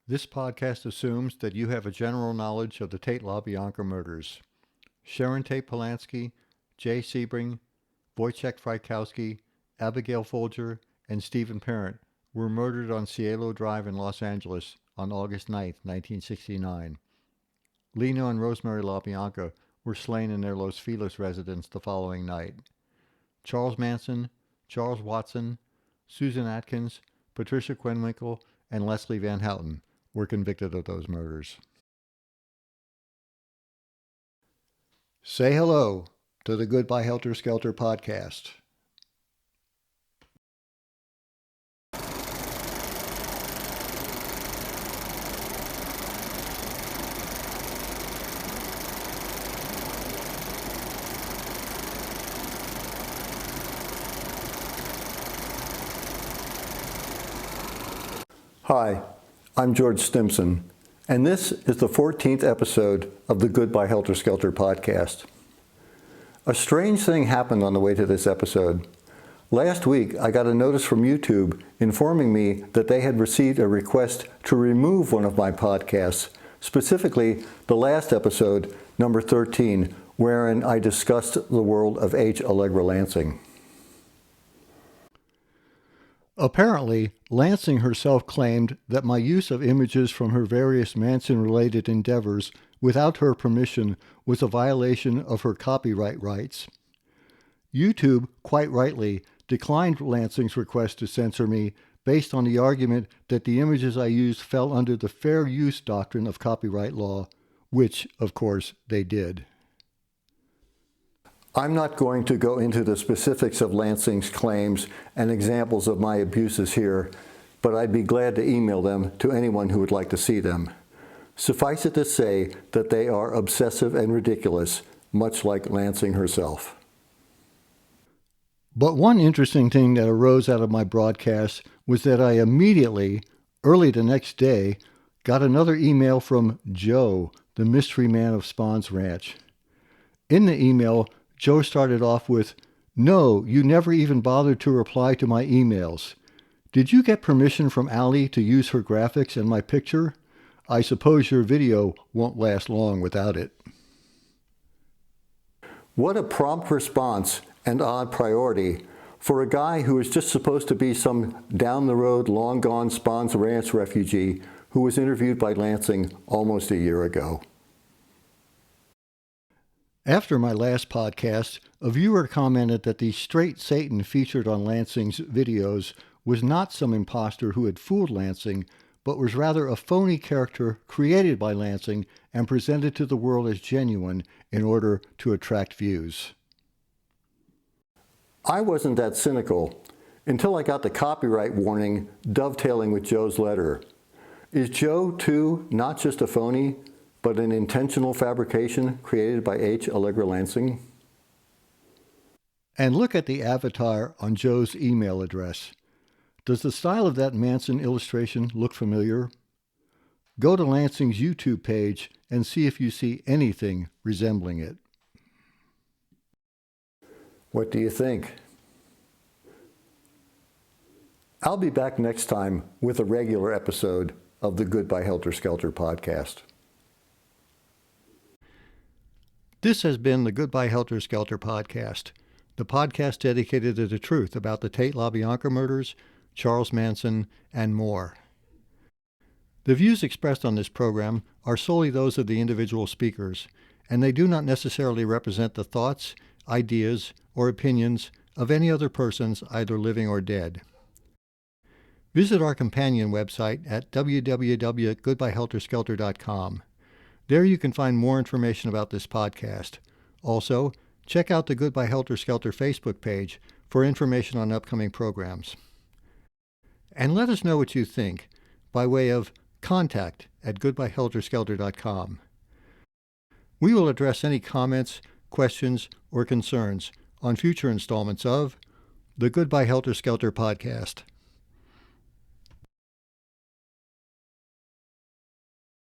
This podcast assumes that you have a general knowledge of the Tate LaBianca murders. Sharon Tate Polanski, Jay Sebring, Wojciech Frykowski, Abigail Folger, and Stephen Parent were murdered on Cielo Drive in Los Angeles on August 9, 1969. Lena and Rosemary LaBianca were slain in their Los Feliz residence the following night. Charles Manson, Charles Watson, Susan Atkins, Patricia Quenwinkle, and Leslie Van Houten were convicted of those murders. Say hello to the Goodbye Helter Skelter podcast. Hi, I'm George Stimson, and this is the 14th episode of the Goodbye Helter Skelter podcast. A strange thing happened on the way to this episode. Last week, I got a notice from YouTube informing me that they had received a request to remove one of my podcasts, specifically the last episode, number 13, wherein I discussed the world of Allegra Lansing. Apparently, Lansing herself claimed that my use of images from her various Manson-related endeavors without her permission was a violation of her copyright rights. YouTube, quite rightly, declined Lansing's request to censor me based on the argument that the images I used fell under the fair use doctrine of copyright law, which, of course, they did. I'm not going to go into the specifics of Lansing's claims and examples of my abuses here, but I'd be glad to email them to anyone who would like to see them. Suffice it to say that they are obsessive and ridiculous, much like Lansing herself. But one interesting thing that arose out of my broadcast was that I immediately, early the next day, got another email from Joe, the mystery man of Spahn's Ranch. In the email, Joe started off with, "No, you never even bothered to reply to my emails. Did you get permission from Allie to use her graphics and my picture? I suppose your video won't last long without it." What a prompt response and odd priority for a guy who is just supposed to be some down-the-road, long-gone Spahn's Ranch refugee who was interviewed by Lansing almost a year ago. After my last podcast, a viewer commented that the straight Satan featured on Lansing's videos was not some imposter who had fooled Lansing, but was rather a phony character created by Lansing and presented to the world as genuine in order to attract views. I wasn't that cynical until I got the copyright warning dovetailing with Joe's letter. Is Joe, too, not just a phony, but an intentional fabrication created by Allegra Lansing? And look at the avatar on Joe's email address. Does the style of that Manson illustration look familiar? Go to Lansing's YouTube page and see if you see anything resembling it. What do you think? I'll be back next time with a regular episode of the Goodbye Helter Skelter podcast. This has been the Goodbye Helter Skelter podcast, the podcast dedicated to the truth about the Tate LaBianca murders, Charles Manson, and more. The views expressed on this program are solely those of the individual speakers, and they do not necessarily represent the thoughts, ideas, or opinions of any other persons either living or dead. Visit our companion website at www.goodbyehelterskelter.com. There you can find more information about this podcast. Also, check out the Goodbye Helter Skelter Facebook page for information on upcoming programs. And let us know what you think by way of contact@goodbyehelterskelter.com. We will address any comments, questions, or concerns on future installments of the Goodbye Helter Skelter podcast.